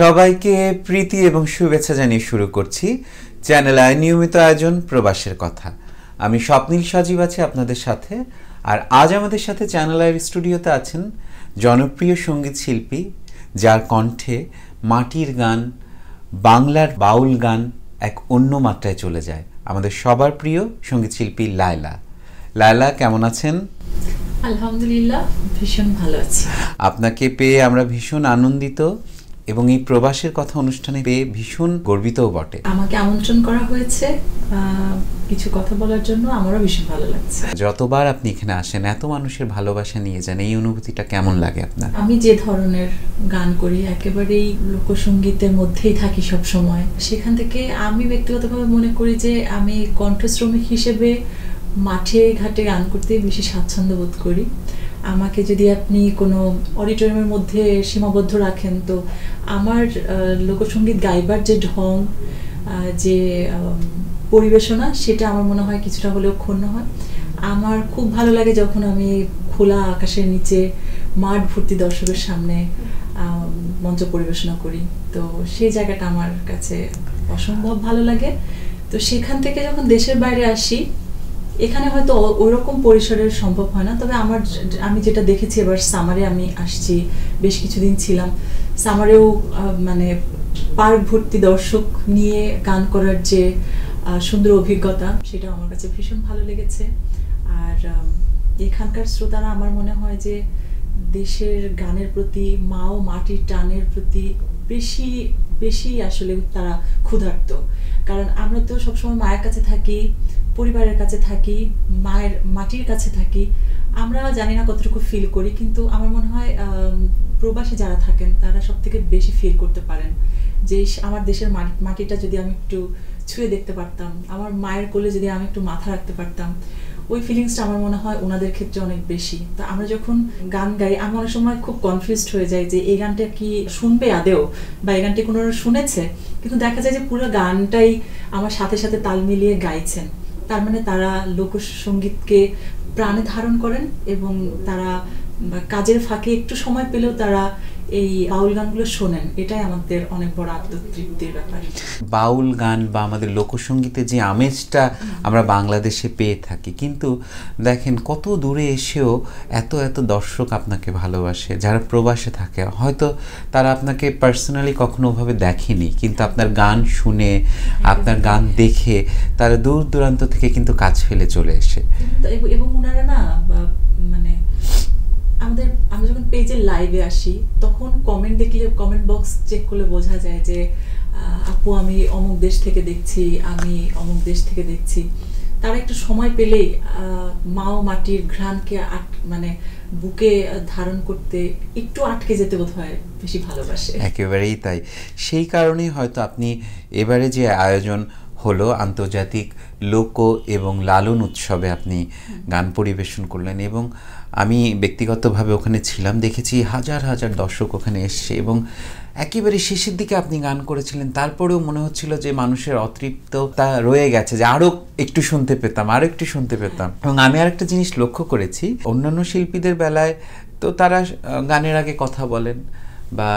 সবাইকে প্রীতি এবং শুভেচ্ছা জানিয়ে শুরু করছি চ্যানেল আই নিয়মিত আয়োজন প্রবাসের কথা। আমি স্বপ্নীল সজীব আছি আপনাদের সাথে। আর আজ আমাদের সাথে চ্যানেল আইর স্টুডিওতে আছেন জনপ্রিয় সঙ্গীত শিল্পী, যার কণ্ঠে মাটির গান, বাংলার বাউল গান এক অন্য মাত্রায় চলে যায়। আমাদের সবার প্রিয় সঙ্গীত শিল্পী লায়লা। লায়লা, কেমন আছেন? আলহামদুলিল্লাহ, ভীষণ ভালো আছি। আপনাকে পেয়ে আমরা ভীষণ আনন্দিত এবং এই প্রবাসের কথা অনুষ্ঠানে পেয়ে ভীষণ গর্বিতও বটে। আমাকে আমন্ত্রণ করা হয়েছে কিছু কথা বলার জন্য, আমারও ভীষণ ভালো লাগছে। যতবার আপনি এখানে আসেন এত মানুষের ভালোবাসা নিয়ে যান, এই অনুভূতিটা কেমন লাগে আপনার? আমি যে ধরনের গান করি একেবারেই লোকসঙ্গীতের মধ্যেই থাকি সব সময়। সেখান থেকে আমি ব্যক্তিগতভাবে মনে করি যে আমি কণ্ঠশ্রমিক হিসেবে মাঠে ঘাটে গান করতে বেশি স্বাচ্ছন্দ্য বোধ করি। আমাকে যদি আপনি কোনো অডিটোরিয়ামের মধ্যে সীমাবদ্ধ রাখেন, তো আমার লোকসঙ্গীত গাইবার যে ঢং, যে পরিবেশনা, সেটা আমার মনে হয় কিছুটা হলেও ক্ষুণ্ণ হয়। আমার খুব ভালো লাগে যখন আমি খোলা আকাশের নিচে মাঠ ভর্তি দর্শকের সামনে মঞ্চ পরিবেশনা করি। তো সেই জায়গাটা আমার কাছে অসম্ভব ভালো লাগে। তো সেখান থেকে যখন দেশের বাইরে আসি, এখানে হয়তো ওইরকম পরিসরের সম্ভব হয় না। তবে আমি যেটা দেখেছি, এবার সামারে আমি আসছি, বেশ কিছুদিন ছিলাম সামারেও, মানে পার্ক ভর্তি দর্শক নিয়ে গান করার যে সুন্দর অভিজ্ঞতা, সেটা আমার কাছে ভীষণ ভালো লেগেছে। আর এখানকার শ্রোতারা আমার মনে হয় যে দেশের গানের প্রতি, মা ও মাটির টানের প্রতি বেশি বেশি আসলে তারা ক্ষুধার্ত। কারণ আমরা তো সবসময় মায়ের কাছে থাকি, পরিবারের কাছে থাকি, মায়ের মাটির কাছে থাকি। আমরা জানি না কতটুকু ফিল করি, কিন্তু আমার মনে হয় প্রবাসী যারা থাকেন তারা সব থেকে বেশি ফিল করতে পারেন যে আমার দেশের মাটিটা যদি আমি একটু ছুঁয়ে দেখতে পারতাম, আমার মায়ের কোলে যদি আমি একটু মাথা রাখতে পারতাম, ওই ফিলিংসটা আমার মনে হয় ওনাদের ক্ষেত্রে অনেক বেশি। তো আমরা যখন গান গাই, আমি অনেক সময় খুব কনফিউজড হয়ে যাই যে এই গানটা কি শুনবে আদেও, বা এই গানটি কোনো শুনেছে। কিন্তু দেখা যায় যে পুরো গানটাই আমার সাথে সাথে তাল মিলিয়ে গাইছেন। তার মানে তারা লোকসঙ্গীতকে প্রাণে ধারণ করেন এবং তারা কাজের ফাঁকে একটু সময় পেলেও তারা এই বাউল গানগুলো শোনেন। এটাই আমাদের অনেক বড় আত্মতৃপ্তির ব্যাপার। বাউল গান বা আমাদের লোকসঙ্গীতের যে আমেজটা আমরা বাংলাদেশে পেয়ে থাকি, কিন্তু দেখেন কত দূরে এসেও এত এত দর্শক আপনাকে ভালোবাসে, যারা প্রবাসে থাকে। হয়তো তারা আপনাকে পার্সোনালি কখনো ওভাবে দেখেনি, কিন্তু আপনার গান শুনে, আপনার গান দেখে তারা দূর দূরান্ত থেকে কিন্তু কাজ ফেলে চলে এসে। এবং ওনারা না, মানে আমরা যখন পেজে লাইভে আসি, তখন কমেন্ট দেখলে, কমেন্ট বক্স চেক করলে বোঝা যায় যে আপু আমি অমুক দেশ থেকে দেখছি, আমি অমুক দেশ থেকে দেখছি। তারা একটু সময় পেলেই মা ও মাটির ঘ্রাণকে মানে বুকে ধারণ করতে একটু আটকে যেতে বোধ হয় বেশি ভালোবাসে। একেবারেই তাই। সেই কারণেই হয়তো আপনি এবারে যে আয়োজন হলো আন্তর্জাতিক লোক এবং লালন উৎসবে আপনি গান পরিবেশন করলেন, এবং আমি ব্যক্তিগতভাবে ওখানে ছিলাম, দেখেছি হাজার হাজার দর্শক ওখানে এসছে, এবং একেবারে শেষের দিকে আপনি গান করেছিলেন। তারপরেও মনে হচ্ছিল যে মানুষের অতৃপ্ততা রয়ে গেছে, যে আরও একটু শুনতে পেতাম, আরও একটু শুনতে পেতাম। এবং আমি আরেকটা জিনিস লক্ষ্য করেছি, অন্যান্য শিল্পীদের বেলায় তো তারা গানের আগে কথা বলেন বা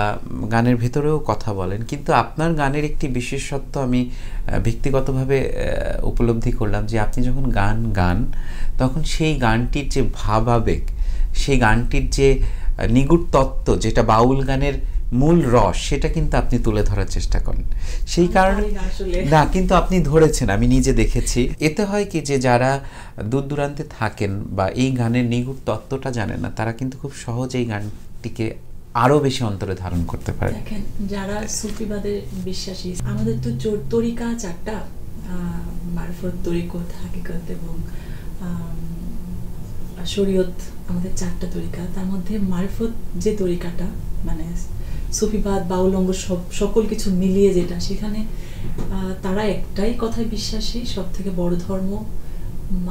গানের ভেতরেও কথা বলেন, কিন্তু আপনার গানের একটি বিশেষত্ব আমি ব্যক্তিগতভাবে উপলব্ধি করলাম, যে আপনি যখন গান গান তখন সেই গানটির যে ভাবাবেগ, সেই গানটির যে নিগুড় তত্ত্ব, যেটা বাউল গানের মূল রস, সেটা কিন্তু আপনি তুলে ধরার চেষ্টা করেন। সেই কারণে না, কিন্তু আপনি ধরেছেন, আমি নিজে দেখেছি। এতে হয় কি, যে যারা দূর দূরান্তে থাকেন বা এই গানের নিগুড় তত্ত্বটা জানেন না, তারা কিন্তু খুব সহজে এই গানটিকে আরো বেশি অন্তরে ধারণ করতে পারে। দেখেন, যারা সুফিবাদে বিশ্বাসী, আমাদের তো তরিকা চারটা, মারফত, তরিকত, হাকিকত এবং শরীয়ত, আমাদের চারটা তরিকা। তার মধ্যে মারফত যে তরিকাটা, মানে সুফিবাদ, বাউল অঙ্গ সকল কিছু মিলিয়ে যেটা, সেখানে তারা একটাই কথায় বিশ্বাসী, সব থেকে বড় ধর্ম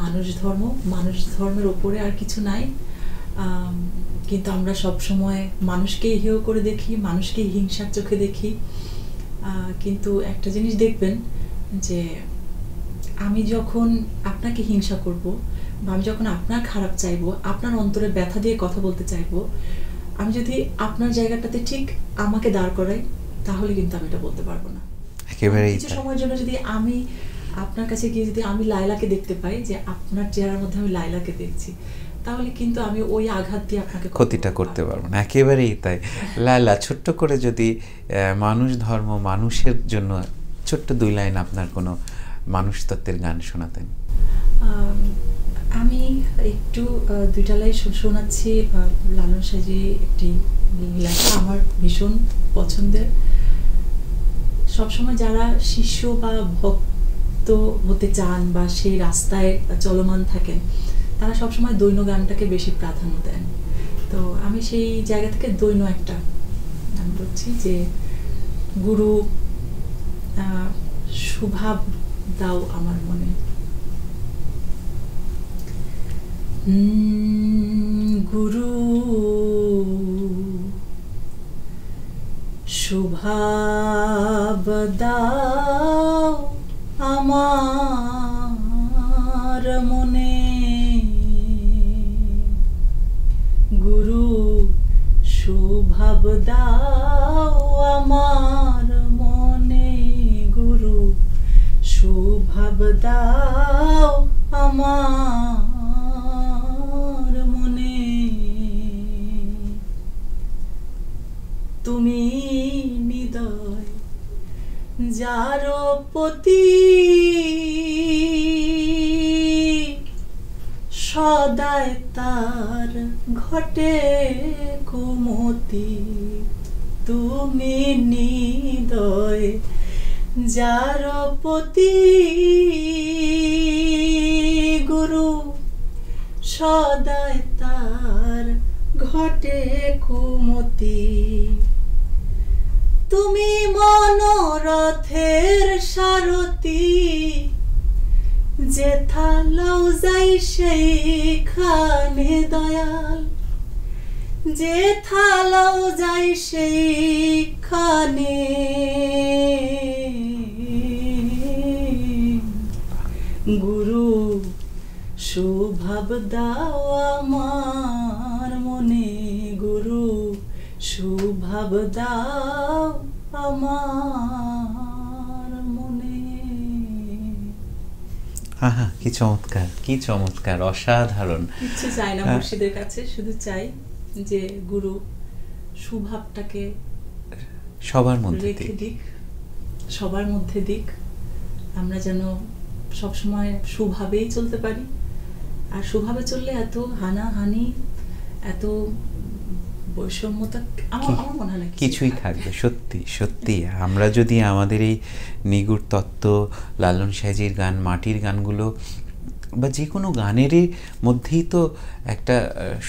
মানুষ ধর্ম, মানুষ ধর্মের ওপরে আর কিছু নাই। কিন্তু আমরা সব সময় মানুষকেই হেয় করে দেখি, মানুষকেই হিংসার চোখে দেখি। কিন্তু একটা জিনিস দেখবেন, যে আমি যখন আপনাকে হিংসা করব, বা আমি যখন আপনার খারাপ চাইবো, আপনার অন্তরে ব্যথা দিয়ে কথা বলতে চাইবো, আমি যদি আপনার জায়গাটাতে ঠিক আমাকে দাঁড় করাই, তাহলে কিন্তু আমি এটা বলতে পারবো না। একেবারেই কিছু সময়ের জন্য যদি আমি আপনার কাছে গিয়ে যদি আমি লায়লাকে দেখতে পাই, যে আপনার চেহারার মধ্যে আমি লায়লাকে দেখছি, তাহলে কিন্তু আমি ওই আঘাত দিয়ে আপনাকে ক্ষতিটা করতে পারবো না। একেবারেই তাই। লায়লা, ছোট্ট করে যদি মানুষ, ধর্ম, মানুষের জন্য ছোট্ট 2 লাইন আপনার কোনো মানুষ তত্ত্বের গান শোনাতেন। আমি একটু 2টা লাইন শোনাচ্ছি। লালন সাজি একটি লেখা আমার ভীষণ পছন্দের। সবসময় যারা শিষ্য বা ভক্ত হতে চান বা সেই রাস্তায় চলমান থাকেন, তারা সবসময় দৈন্য গানটাকে বেশি প্রাধান্য দেন। তো আমি সেই জায়গা থেকে দৈন্য একটা গান বলছি, যে গুরু শুভাব দাও আমার মনে। গুরু শুভাব দাও আমার মনে, গুরু শুভাব দাও আমার মনে, গুরু শুভাব দাও আমার মনে। তুমি নিদয় যার প্রতি সদায় তার ঘটে কুমতি, তুমি নিদয় যার প্রতি গুরু সদায় তার ঘটে কুমতি। তুমি মনোরথের সারথি, যেথা লও যাই সেইখানে দয়াল, যেথা লও যাই সেইখানে। গুরু শুভাব দাও আমার মনে, গুরু শুভাব দাও আমার মনে। আহা, কি চমৎকার, কি চমৎকার, অসাধারণ। কিছু চাই না মুর্শিদের কাছে, শুধু চাই যে গুরু সুভাবটাকে সবার মধ্যে দিক, সবার মধ্যে দিক। আমরা যেন সবসময় সুভাবেই চলতে পারি। আর সুভাবে চললে এত হানাহানি, এত বৈষম্যতা আমার মনে হয় না কিছুই থাকবে। সত্যি সত্যি আমরা যদি আমাদের এই নিগুড় তত্ত্ব, লালন সাজির গান, মাটির গানগুলো বা যে কোনো গানেরই মধ্যেই তো একটা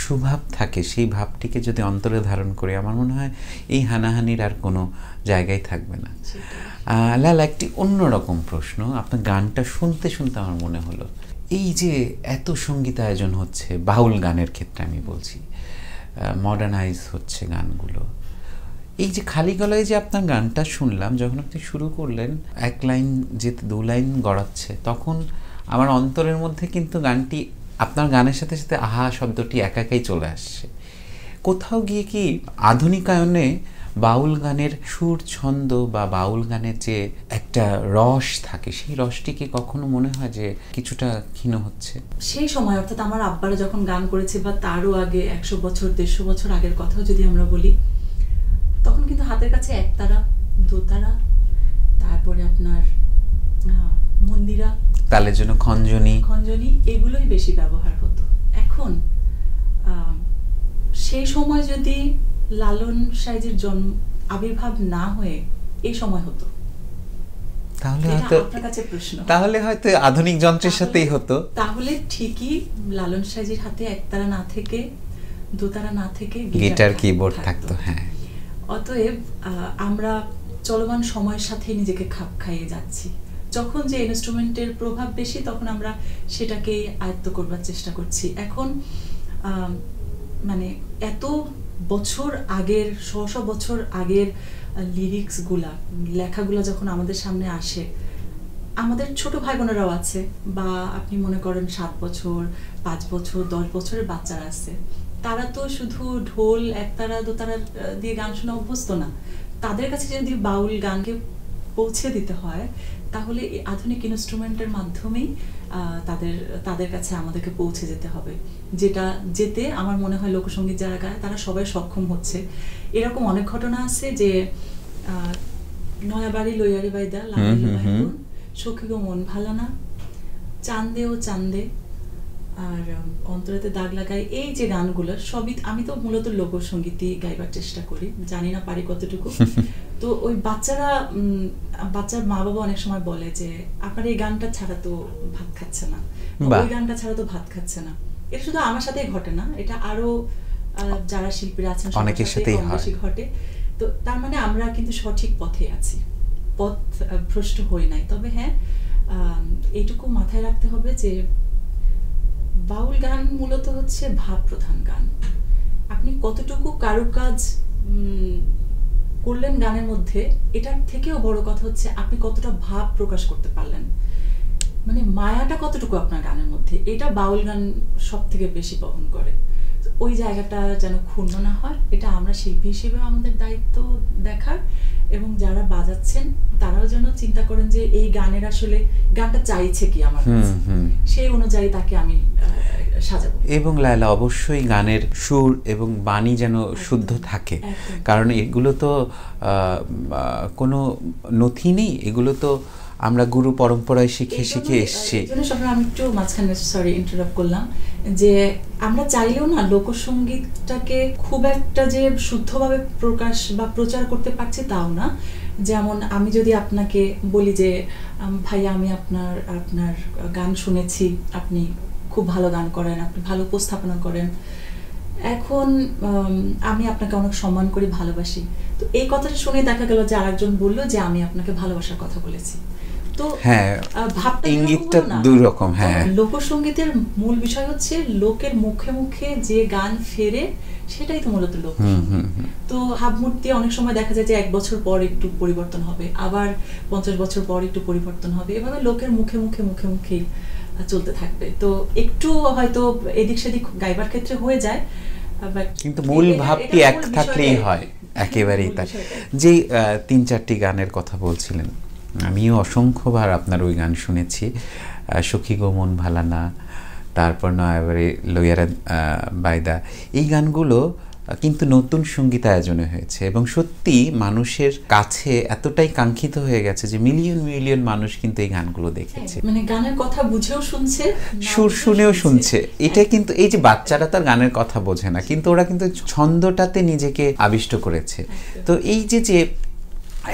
সুভাব থাকে, সেই ভাবটিকে যদি অন্তরে ধারণ করে, আমার মনে হয় এই হানাহানির আর কোনো জায়গায় থাকবে না। লালা, একটি অন্যরকম প্রশ্ন। আপনার গানটা শুনতে শুনতে আমার মনে হলো, এই যে এত সঙ্গীত আয়োজন হচ্ছে বাউল গানের ক্ষেত্রে আমি বলছি, মডার্নাইজ হচ্ছে গানগুলো, এই যে খালি গলায় যে আপনার গানটা শুনলাম, যখন আপনি শুরু করলেন 1 লাইন যেতে 2 লাইন গড়াচ্ছে, তখন আমার অন্তরের মধ্যে কিন্তু গানটি আপনার গানের সাথে সাথে আহা শব্দটি একাই চলে আসছে। কোথাও গিয়ে কি আধুনিকায়নে বাউল গানের সুর, ছন্দ বা বাউল গানের যে একটা রস থাকে, সেই রসটি কি কখনো মনে হয় যে কিছুটা ক্ষীণ হচ্ছে? সেই সময়, অর্থাৎ আমার আব্বারা যখন গান করেছে বা তারও আগে 100 বছর 150 বছর আগের কথাও যদি আমরা বলি, তখন কিন্তু হাতের কাছে একতারা, দোতারা, তারপরে আপনার মন্দিরা, তালের জন্য খঞ্জনি, এগুলোই বেশি ব্যবহার হতো। এখন সেই সময় যদি লালন সাইজির জন্ম আবির্ভাব না হয়ে এই সময় হতো, তাহলে হয়তো আধুনিক যন্ত্রের সাথেই হতো, তাহলে ঠিকই লালন সাইজির হাতে একতারা না থেকে, দোতারা না থেকে গিটার কিবোর্ড থাকতো। হ্যাঁ, অতএব আমরা চলমান সময়ের সাথে নিজেকে খাপ খাইয়ে যাচ্ছি। যখন যে ইনস্ট্রুমেন্টের প্রভাব বেশি, তখন আমরা সেটাকে আয়ত্ত করবার চেষ্টা করছি। এখন মানে এত বছর আগের, 100 বছর আগের লিরিক্সগুলা, লেখাগুলা যখন আমাদের সামনে আসে, আমাদের ছোট ভাই বোনেরাও আছে, বা আপনি মনে করেন 7 বছর, 5 বছর, 10 বছরের বাচ্চারা আছে, তারা তো শুধু ঢোল, একতারা, দোতারা দিয়ে গান শোনা অভ্যস্ত না। তাদের কাছে যদি বাউল গানকে পৌঁছে দিতে হয় তাহলে এই আধুনিক ইনস্ট্রুমেন্টের মাধ্যমেই তাদের কাছে আমাদেরকে পৌঁছে যেতে হবে, যেতে আমার মনে হয় লোকসঙ্গীত যারা গায় তারা সবাই সক্ষম হচ্ছে। এরকম অনেক ঘটনা আছে যে নয়াবাড়ি লইয়ারি বাইদা সখী গো মন ভালো না, চান্দে ও চান্দে, আর অন্তরাতে দাগ লাগায়, এই যে গানগুলো সবই আমি তো মূলত লোকসঙ্গীতই গাইবার চেষ্টা করি, জানি না পারি কতটুকু। তো ওই বাচ্চার মা বাবা অনেক সময় বলে যে আপনার এই গানটা ছাড়া তো ভাত খাচ্ছে না, ওই গানটা ছাড়া তো ভাত খাচ্ছে না। এটা শুধু আমার সাথেই ঘটে না, এটা আরো যারা শিল্পীরা আছেন অনেকের সাথেই ঘটে। তো তার মানে আমরা কিন্তু সঠিক পথে আছি, পথ ভ্রষ্ট হই নাই। তবে হ্যাঁ, এইটুকু মাথায় রাখতে হবে যে বাউল গান মূলত হচ্ছে ভাব প্রধান গান। আপনি কতটুকু কারুকাজ করলেন গানের মধ্যে, এটার থেকেও বড় কথা হচ্ছে আপনি কতটা ভাব প্রকাশ করতে পারলেন, মানে মায়াটা কতটুকু আপনার গানের মধ্যে, এটা বাউল গান সব থেকে বেশি বহন করে। ওই জায়গাটা যেন ক্ষুণ্ণ না হয়, এটা আমরা শিল্পী হিসেবে আমাদের দায়িত্ব দেখার, এবং যারা বাজাচ্ছেন তারাও যেন চিন্তা করেন যে এই গানের আসলে গানটা চাইছে কি আমার কাছে, সেই অনুযায়ী তাকে আমি সাজাবো। এবং লায়লা অবশ্যই গানের সুর এবং বাণী যেন শুদ্ধ থাকে, কারণ এগুলো তো কোনো নথি নেই, এগুলো তো আমরা গুরু পরম্পরায় শিখে এসেছি। আমি একটু মাঝখানে সরি ইন্টারাপ্ট করলাম, যে আমরা চাইলেও না লোকসঙ্গীতটাকে খুব একটা যে শুদ্ধভাবে প্রকাশ বা প্রচার করতে পারছি তাও না। যেমন আমি যদি আপনাকে বলি যে ভাইয়া আমি আপনার গান শুনেছি, আপনি খুব ভালো গান করেন, আপনি ভালো উপস্থাপনা করেন, এখন আমি আপনাকে অনেক সম্মান করি, ভালোবাসি। তো এই কথাটা শুনে দেখা গেল যে আরেকজন বলল যে আমি আপনাকে ভালোবাসার কথা বলেছি। তো হ্যাঁ, ইঙ্গিতটা দুই রকম। হ্যাঁ, লোকসঙ্গীতের মূল বিষয় হচ্ছে লোকের মুখে মুখে যে গান ফেরে, সেটাই তো মূলত লোক। তো ভাবমূর্তি অনেক সময় দেখা যায় যে 1 বছর পর একটু পরিবর্তন হবে, আবার 50 বছর পর একটু পরিবর্তন হবে, এভাবে লোকের মুখে মুখে চলতে থাকবে। তো একটু হয়তো এদিক সেদিক গাইবার ক্ষেত্রে হয়ে যায়, কিন্তু মূল ভাবটি এক থাকলেই হয় একেবারেই। তাই যে 3-4টি গানের কথা বলছিলেন, আমিও অসংখ্যবার আপনার ওই গান শুনেছি, সখী গো মন ভালা না, তারপর নয়াবাড়ি লইয়ারা বাইদা, এই গানগুলো কিন্তু নতুন সঙ্গীত আয়োজনে হয়েছে এবং সত্যি মানুষের কাছে এতটাই কাঙ্ক্ষিত হয়ে গেছে যে মিলিয়ন মানুষ কিন্তু এই গানগুলো দেখেছে, মানে গানের কথা বুঝেও শুনছে, সুর শুনেও শুনছে। এটা কিন্তু এই যে বাচ্চারা তার গানের কথা বোঝে না, কিন্তু ওরা কিন্তু ছন্দটাতে নিজেকে আবিষ্ট করেছে। তো এই যে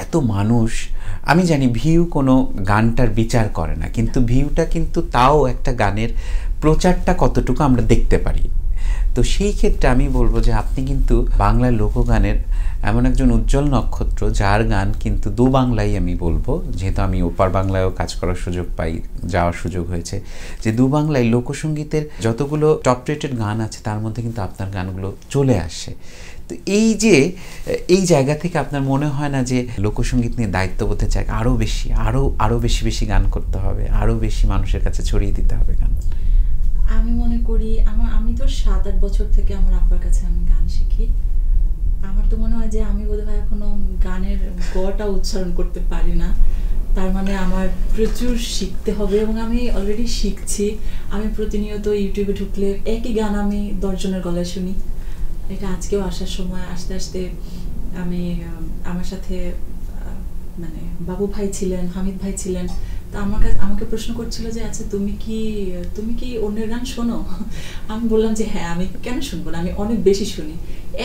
এত মানুষ, আমি জানি ভিউ কোনো গানটার বিচার করে না, কিন্তু ভিউটা কিন্তু তাও একটা গানের প্রচারটা কতটুকু আমরা দেখতে পারি। তো সেই ক্ষেত্রে আমি বলবো যে আপনি কিন্তু বাংলা লোকগানের এমন একজন উজ্জ্বল নক্ষত্র, যার গান কিন্তু দু বাংলায় আমি বলবো, যেহেতু আমি ওপার বাংলায়ও কাজ করার সুযোগ পাই, যাওয়ার সুযোগ হয়েছে, যে দু বাংলায় লোকসঙ্গীতের যতগুলো টপ রেটেড গান আছে তার মধ্যে কিন্তু আপনার গানগুলো চলে আসে। তো এই জায়গা থেকে আপনার মনে হয় না যে লোকসঙ্গীত নিয়ে দায়িত্ববোধের জায়গা আরও বেশি গান করতে হবে, আরও বেশি মানুষের কাছে ছড়িয়ে দিতে হবে গান? আমি মনে করি আমি তো 7-8 বছর থেকে আমার আব্বার কাছে আমি গান শিখি। আমার তো মনে হয় যে আমি বোধহয় এখনো গানের গটা উচ্চারণ করতে পারি না, তার মানে আমার প্রচুর শিখতে হবে এবং আমি অলরেডি শিখছি। আমি প্রতিনিয়ত ইউটিউবে ঢুকলে একই গান আমি 10 জনের গলায় শুনি। এটা আজকেও আসার সময় আস্তে আস্তে আমি আমার সাথে মানে বাবু ভাই ছিলেন, হামিদ ভাই ছিলেন, তো আমাকে প্রশ্ন করছিল যে আচ্ছা তুমি কি অন্যের গান শোনো? আমি বললাম যে হ্যাঁ, আমি কেন শুনবো না, আমি অনেক বেশি শুনি।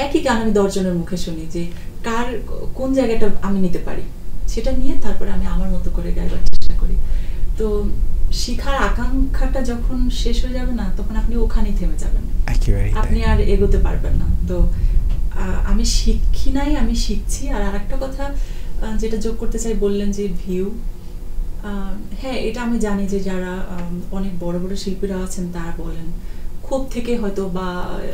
একই গান আমি 10 জনের মুখে শুনি, যে কার কোন জায়গাটা আমি নিতে পারি সেটা নিয়ে তারপরে আমি আমার মতো করে গাইবার চেষ্টা করি। তো শিখার আকাঙ্ক্ষাটা যখন শেষ হয়ে যাবে না, তখন আপনি ওখানেই থেমে যাবেন, আপনি আর এগোতে পারবেন না। তো আমি শিখি নাই, আমি শিখছি। আর আরেকটা কথা যেটা যোগ করতে চাই, বললেন যে ভিউ, হ্যাঁ এটা আমি জানি যে যারা অনেক বড় বড় শিল্পীরা আছেন তারা বলেন, ক্ষোভ থেকে হয়তো বা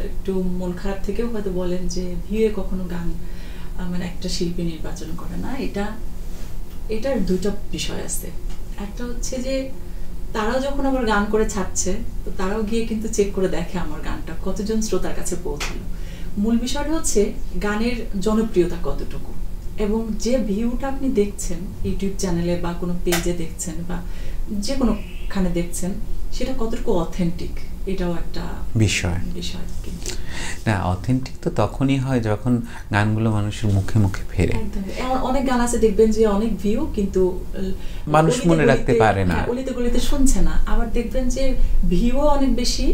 একটু মন খারাপ থেকেও হয়তো বলেন যে ভিউয়ে কখনো গান মানে একটা শিল্পী নির্বাচন করে না। এটার দুটো বিষয় আছে। একটা হচ্ছে যে তারাও যখন আবার গান করে ছাড়ছে, তো তারাও গিয়ে কিন্তু চেক করে দেখে আমার গানটা কতজন শ্রোতার কাছে পৌঁছালো। মূল বিষয়টা হচ্ছে গানের জনপ্রিয়তা কতটুকু। এবং যে ভিউটা আপনি দেখছেন ইউটিউব চ্যানেলে বা কোনো পেজে দেখছেন বা যে কোনোখানে দেখছেন, সেটা কতটুকু অথেন্টিক এটাও একটা বিষয় কিন্তু না, অথেন্টিক তো তখনই হয় যখন গানগুলো মানুষের মুখে মুখে ফেরে। অনেক গান আছে দেখবেন যে অনেক ভিউ কিন্তু মানুষ মনে রাখতে পারে না, অলিতে গলিতে শুনছে না। আবার দেখবেন যে ভিউ অনেক বেশি,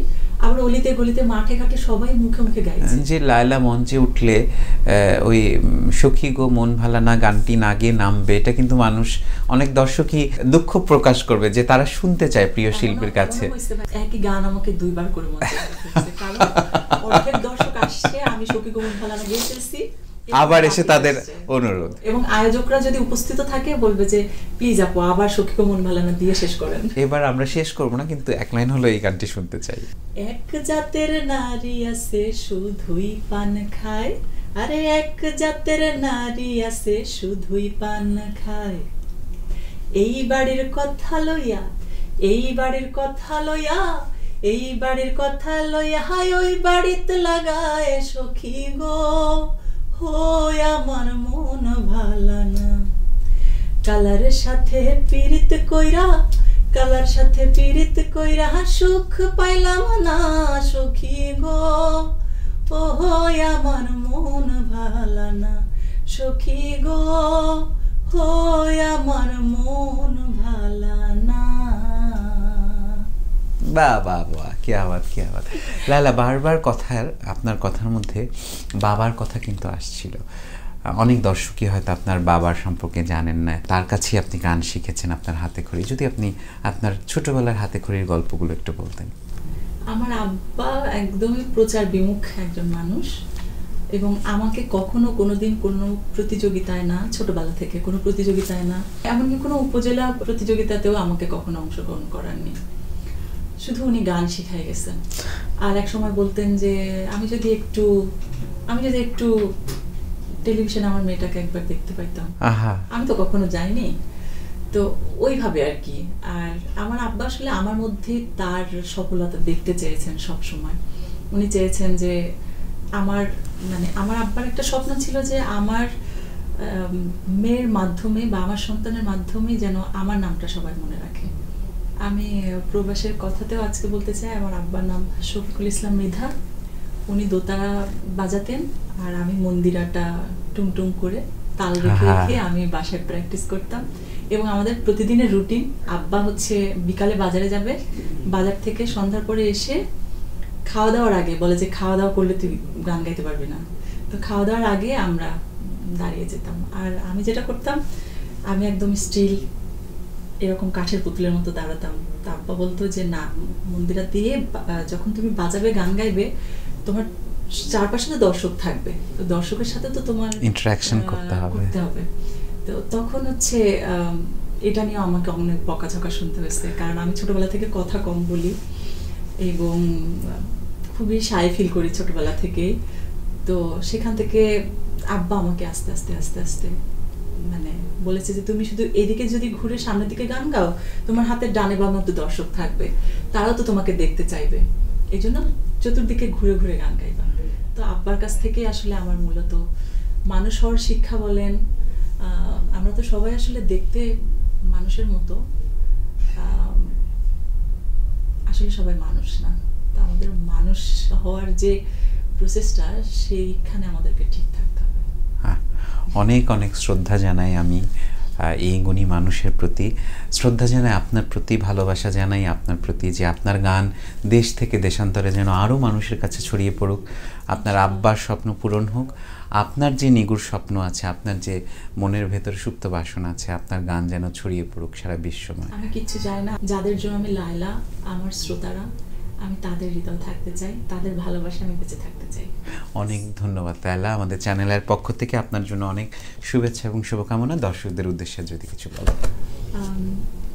আবার অলিতে গলিতে মাঠে ঘাটে সবাই মুখে মুখে গাইছে। যে লায়লা মঞ্চে উঠলে ওই সখী গো মন ভালা না গানটি না গিয়ে নামবে, এটা কিন্তু মানুষ, অনেক দর্শকই দুঃখ প্রকাশ করবে যে তারা শুনতে চায় প্রিয় শিল্পীর কাছে। একই গান আমাকে দুইবার করে মঞ্চে উঠেছে, কারণ অনেক দর্শক আসছে, আমি সখী গো মন ভালা না গেয়ে ফেলছি, আবার এসে তাদের অনুরোধ, এবং আয়োজকরা যদি উপস্থিত থাকে বলবে যে প্লিজ আপু আবার সখী গো মন ভালা না দিয়ে শেষ করেন। এবার আমরা শেষ করব না, কিন্তু এক লাইন হলো এই গানটি শুনতে চাই। এক জাতের নারী আছে শুধুই পান খায়, আরে এক জাতের নারী আছে শুধুই পান খায়, এই বাড়ির কথা লইয়া, এই বাড়ির কথা লইয়া, এই বাড়ির কথা লইয়া হায় ওই বাড়িতে লাগায় সখী গো, হই আমার মন ভালা না, কালার সাথে পীড়িত কইরা, কালার সাথে পীড়িত কইরা সুখ পাইলাম না সখী গো, ও হই আমার মন ভালা না সখী গো, হই আমার মন ভালা না। বাহ বাহ বাহ, কি আওয়াজ, কি আওয়াজ। লায়লা, বারবার আপনার কথার মধ্যে বাবার কথা কিন্তু আসছিল। অনেক দর্শকই হয়তো আপনার বাবার সম্পর্কে জানেন না, তার কাছেই আপনি গান শিখেছেন আপনার হাতে খড়ি। যদি আপনি আপনার ছোটবেলার হাতে খড়ির গল্পগুলো একটু বলতেন। আমার আব্বা একদমই প্রচার বিমুখ একজন মানুষ, এবং আমাকে কখনো কোনোদিন কোনো প্রতিযোগিতায় না, ছোটবেলা থেকে কোনো প্রতিযোগিতায় না, এমনকি কোনো উপজেলা প্রতিযোগিতাতেও আমাকে কখনো অংশগ্রহণ করাননি। শুধু উনি গান শিখাই গেছেন। আর এক সময় বলতেন যে আমি যদি একটু টেলিভিশনে আমার মেয়েটাকে একবার দেখতে পাইতাম। আমি তো কখনো যাইনি, তো ওইভাবে আর কি। আর আমার আব্বা আসলে আমার মধ্যে তার সফলতা দেখতে চেয়েছেন সব সময়। উনি চেয়েছেন যে আমার আব্বার একটা স্বপ্ন ছিল যে আমার মেয়ের মাধ্যমে বা আমার সন্তানের মাধ্যমে যেন আমার নামটা সবাই মনে রাখে। আমি প্রবাসের কথাতেও আজকে বলতে চাই, আমার আব্বার নাম শফিকুল ইসলাম মৃধা। উনি দোতারা বাজাতেন, আর আমি মন্দিরাটা টুংটুং করে তাল রেখে রেখে আমি বাসায় প্র্যাকটিস করতাম। এবং আমাদের প্রতিদিনের রুটিন, আব্বা হচ্ছে বিকালে বাজারে যাবে, বাজার থেকে সন্ধ্যার পরে এসে খাওয়া দাওয়ার আগে বলে যে খাওয়া দাওয়া করলে তুই গান গাইতে পারবি না, তো খাওয়া দাওয়ার আগে আমরা দাঁড়িয়ে যেতাম। আর আমি যেটা করতাম, আমি একদম স্টিল এরকম কাঠের পুতুলের মতো দাঁড়াতাম। তা আব্বা বলতো যে না, মন্দিরা দিয়ে যখন তুমি বাজাবে, গান গাইবে, তোমার চারপাশে তো দর্শক থাকবে, তো দর্শকের সাথে তো তোমার ইন্টারঅ্যাকশন করতে হবে। তো তখন হচ্ছে এটা নিয়ে আমাকে অনেক বকাঝকা শুনতে হয়েছে, কারণ আমি ছোটবেলা থেকে কথা কম বলি এবং খুবই শাই ফিল করি ছোটবেলা থেকেই। তো সেখান থেকে আব্বা আমাকে আস্তে আস্তে আস্তে আস্তে বলেছে যে তুমি শুধু এদিকে যদি ঘুরে সামনের দিকে গান গাও, তোমার হাতের ডানে বামে তো দর্শক থাকবে, তারাও তো তোমাকে দেখতে চাইবে, এই জন্য চতুর্দিকে ঘুরে ঘুরে গান গাইবা। তো আব্বার কাছ থেকে আসলে আমার মূলত মানুষ হওয়ার শিক্ষা বলেন, আমরা তো সবাই আসলে দেখতে মানুষের মতো, আসলে সবাই মানুষ না, তো আমাদের মানুষ হওয়ার যে প্রসেসটা, সেইখানে আমাদেরকে ঠিক থাকতে হবে। অনেক অনেক শ্রদ্ধা জানাই আমি এই গুণী মানুষের প্রতি, শ্রদ্ধা জানাই আপনার প্রতি, ভালোবাসা জানাই আপনার প্রতি, যে আপনার গান দেশ থেকে দেশান্তরে যেন আরও মানুষের কাছে ছড়িয়ে পড়ুক, আপনার আব্বার স্বপ্ন পূরণ হোক, আপনার যে নিগুড় স্বপ্ন আছে, আপনার যে মনের ভেতরে সুপ্ত বাসনা আছে, আপনার গান যেন ছড়িয়ে পড়ুক সারা বিশ্বময়। আমি কিচ্ছু চাই না, যাদের জন্য আমি লায়লা, আমার শ্রোতারা, আমি তাদের হৃদয় থাকতে চাই, তাদের ভালোবাসা আমি বেঁচে থাকতে চাই। অনেক ধন্যবাদ লায়লা, আমাদের চ্যানেলের পক্ষ থেকে আপনার জন্য অনেক শুভেচ্ছা এবং শুভকামনা। দর্শকদের উদ্দেশ্যে যদি কিছু বলেন।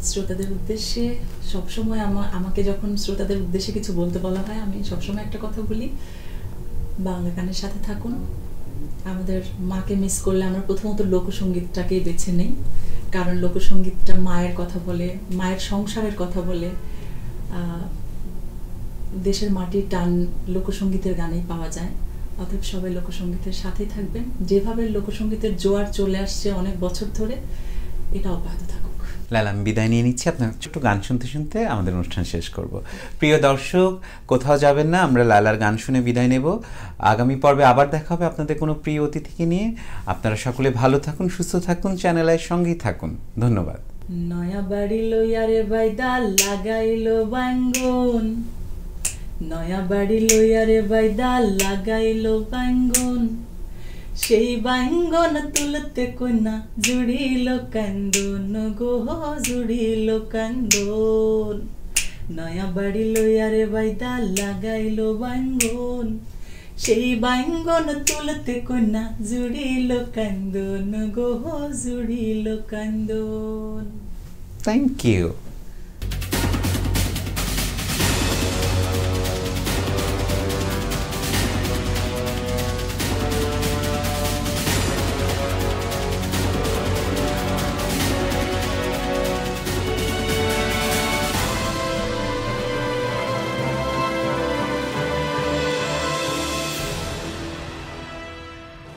শ্রোতাদের উদ্দেশ্যে সবসময় আমাকে যখন শ্রোতাদের উদ্দেশ্যে কিছু বলতে বলা হয়, আমি সবসময় একটা কথা বলি, বাংলা গানের সাথে থাকুন। আমাদের মাকে মিস করলে আমরা প্রথমত লোকসঙ্গীতটাকেই বেছে নেই, কারণ লোকসঙ্গীতটা মায়ের কথা বলে, মায়ের সংসারের কথা বলে। দেশের মাটির টান লোকসঙ্গীতের গানেই পাওয়া যায়। অতএব সবাই লোকসঙ্গীতের সাথেই থাকবেন, যেভাবে লোকসঙ্গীতের জোয়ার চলে আসছে অনেক বছর ধরে, এটা অব্যাহত থাকুক। লালা, আমি বিদায় নিয়ে নিচ্ছি। আপনার ছোট্ট গান শুনতে শুনতে আমাদের অনুষ্ঠান শেষ করব। প্রিয় দর্শক, কোথাও যাবেন না, আমরা লালার গান শুনে বিদায় নেব। আগামী পর্বে আবার দেখা হবে আপনাদের কোনো প্রিয় অতিথিকে নিয়ে। আপনারা সকলে ভালো থাকুন, সুস্থ থাকুন, চ্যানেল আইয়ের সঙ্গেই থাকুন। ধন্যবাদ। নয়া বাড়ি লইয়া রে বাইদা লাগাইলো বাঙ্গন, নয়া বাড়ি লইয়া রে বাইদা লাগাইলো বাঙ্গন, সেই বাঙ্গন তুলতে কন্যা জুড়িল কান্দন গো, জুড়িল কান্দন। নয়া বাড়ি লইয়া রে বাইদা লাগাইলো বাঙ্গন, সেই বাঙ্গন তুলতে কন্যা জুড়িল কান্দন গো, জুড়িল কান্দন। Thank you.